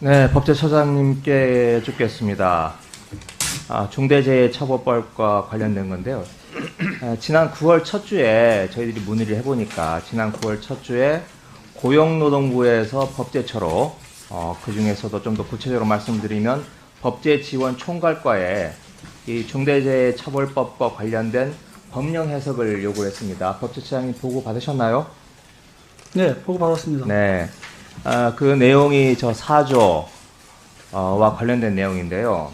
네, 법제처장님께 여쭙겠습니다. 중대재해처벌법과 관련된 건데요. 지난 9월 첫 주에 저희들이 문의를 해보니까 지난 9월 첫 주에 고용노동부에서 법제처로 그 중에서도 좀 더 구체적으로 말씀드리면 법제지원총괄과에 이 중대재해처벌법과 관련된 법령 해석을 요구했습니다. 법제처장님 보고 받으셨나요? 네, 보고 받았습니다. 네. 그 내용이 저 4조와 관련된 내용인데요.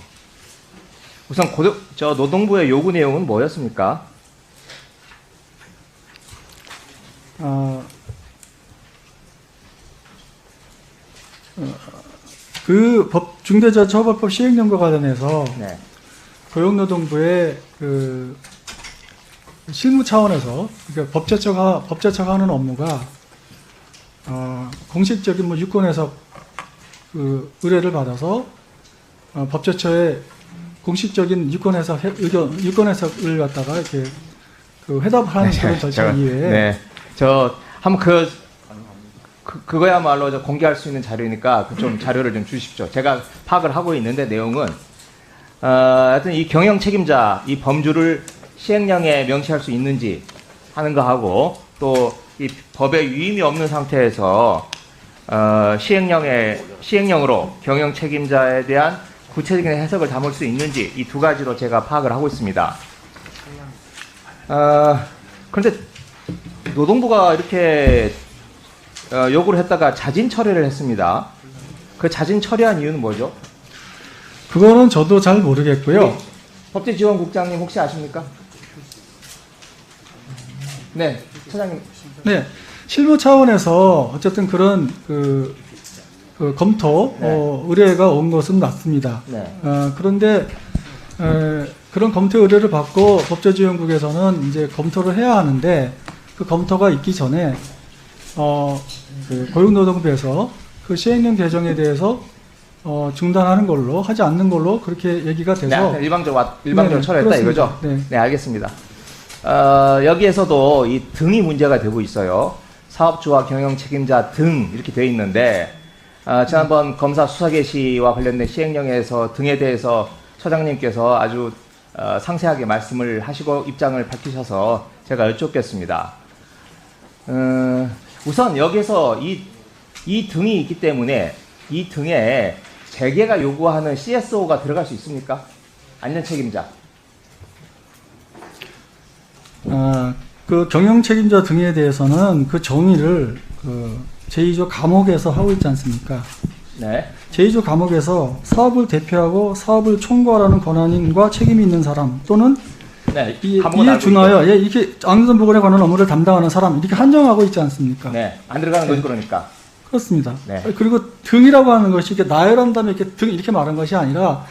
우선 저 노동부의 요구 내용은 뭐였습니까? 그 중대재해처벌법 시행령과 관련해서 네. 고용노동부의 그 실무 차원에서 그러니까 법제처가 하는 업무가 공식적인 뭐 유권 해석 그 의뢰를 받아서 법제처의 공식적인 유권 해석을 갖다가 이렇게 그 회답을 하는 그런 절차 이외에 네. 저 한번 그거야말로 저 공개할 수 있는 자료니까 좀 자료를 좀 주십시오. 제가 파악을 하고 있는데 내용은 하여튼 이 경영 책임자 이 범주를 시행령에 명시할 수 있는지 하는 거 하고 또 이 법에 위임이 없는 상태에서 시행령으로 경영 책임자에 대한 구체적인 해석을 담을 수 있는지 이 두 가지로 제가 파악을 하고 있습니다. 그런데 노동부가 이렇게 요구를 했다가 자진 처리를 했습니다. 그 자진 처리한 이유는 뭐죠? 그거는 저도 잘 모르겠고요. 법제지원국장님 혹시 아십니까? 네, 차장님. 네, 실무 차원에서 어쨌든 그런 그 검토 의뢰가 온 것은 맞습니다. 네. 그런데 그런 검토 의뢰를 받고 법제지원국에서는 이제 검토를 해야 하는데 그 검토가 있기 전에 그 고용노동부에서 그 시행령 개정에 대해서 중단하는 걸로 하지 않는 걸로 그렇게 얘기가 돼서 네, 일방적으로 처리했다 이거죠? 네. 네, 알겠습니다. 여기에서도 이 등이 문제가 되고 있어요. 사업주와 경영 책임자 등 이렇게 되어 있는데 지난번 검사 수사 개시와 관련된 시행령에서 등에 대해서 처장님께서 아주 상세하게 말씀을 하시고 입장을 밝히셔서 제가 여쭙겠습니다. 우선 여기서 이 등이 있기 때문에 이 등에 재계가 요구하는 CSO가 들어갈 수 있습니까? 안전 책임자. 그 경영 책임자 등에 대해서는 그 정의를 그 제2조 감옥에서 하고 있지 않습니까? 네. 제2조 감옥에서 사업을 대표하고 사업을 총괄하는 권한과 책임이 있는 사람 또는 네. 이에 준하여 이렇게 안전보건에 관한 업무를 담당하는 사람 이렇게 한정하고 있지 않습니까? 네. 안 들어가는 거죠, 그러니까. 그렇습니다. 네. 그리고 등이라고 하는 것이 이렇게 나열한 다음에 이렇게 등 이렇게 말한 것이 아니라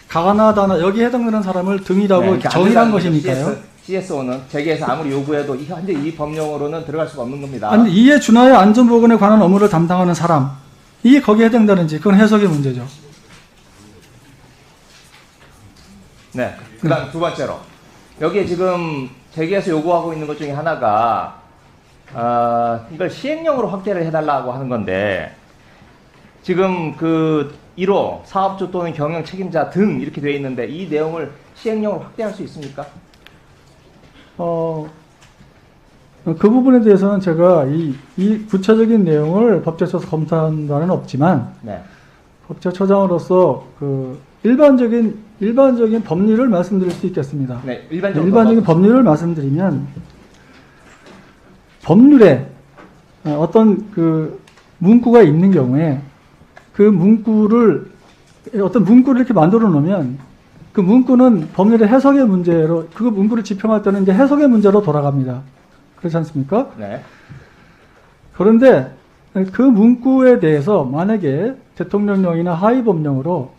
가나다나 여기에 해당되는 사람을 등이라고 그러니까 정의한 것이니까요. CSO는 재계에서 아무리 요구해도 현재 이 법령으로는 들어갈 수가 없는 겁니다. 아니 이에 준하여 안전보건에 관한 업무를 담당하는 사람 이게 거기에 해당되는지 그건 해석의 문제죠. 네. 그다음 두 번째로 여기에 지금 재계에서 요구하고 있는 것 중에 하나가 이걸 시행령으로 확대를 해달라고 하는 건데 지금 그 1호 사업주 또는 경영 책임자 등 이렇게 되어 있는데 이 내용을 시행령으로 확대할 수 있습니까? 그 부분에 대해서는 제가 이 구체적인 내용을 법제처에서 검토한 바는 없지만 네. 법제처장으로서 그 일반적인 법리를 말씀드릴 수 있겠습니다. 네. 일반적인 법률을 말씀드리면 법률에 어떤 그 문구가 있는 경우에 그 어떤 문구를 이렇게 만들어 놓으면 그 문구는 법률의 해석의 문제로 그 문구를 집행할 때는 이제 해석의 문제로 돌아갑니다. 그렇지 않습니까? 네. 그런데 그 문구에 대해서 만약에 대통령령이나 하위법령으로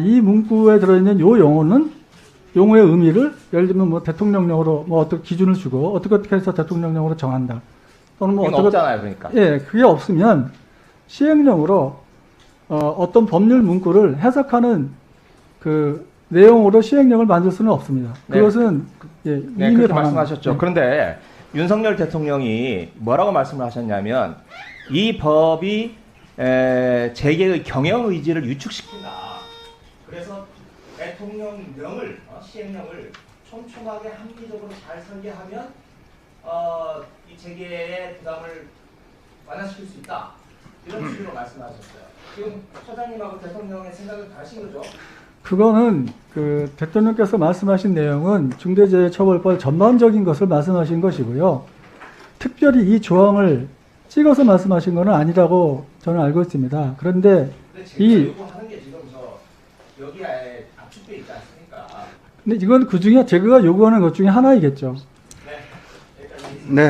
이 문구에 들어있는 요 용어의 의미를 예를 들면 뭐 대통령령으로 뭐 어떤 기준을 주고 어떻게 해서 대통령령으로 정한다. 또는 뭐 어떻게 없잖아요, 그러니까. 예, 그게 없으면 시행령으로 어떤 법률 문구를 해석하는 그 내용으로 시행령을 만들 수는 없습니다. 네. 그것은 네, 이미 그렇게 말씀하셨죠. 네. 그런데 윤석열 대통령이 뭐라고 말씀을 하셨냐면 이 법이 재계의 경영 의지를 유축시킨다. 그래서 대통령령을 시행령을 촘촘하게 합리적으로 잘 설계하면 이 재계의 부담을 완화시킬 수 있다. 이런 식으로 말씀하셨어요. 지금 처장님하고 대통령의 생각은 다르신 거죠? 그거는 그 대통령께서 말씀하신 내용은 중대재해처벌법 전반적인 것을 말씀하신 것이고요. 특별히 이 조항을 찍어서 말씀하신 것은 아니라고 저는 알고 있습니다. 그런데 근데 제가 이 요구하는 게 지금 여기에 압축돼 있지 않습니까? 근데 이건 그 중에 제가 요구하는 것 중에 하나이겠죠. 네. 여기까지. 네,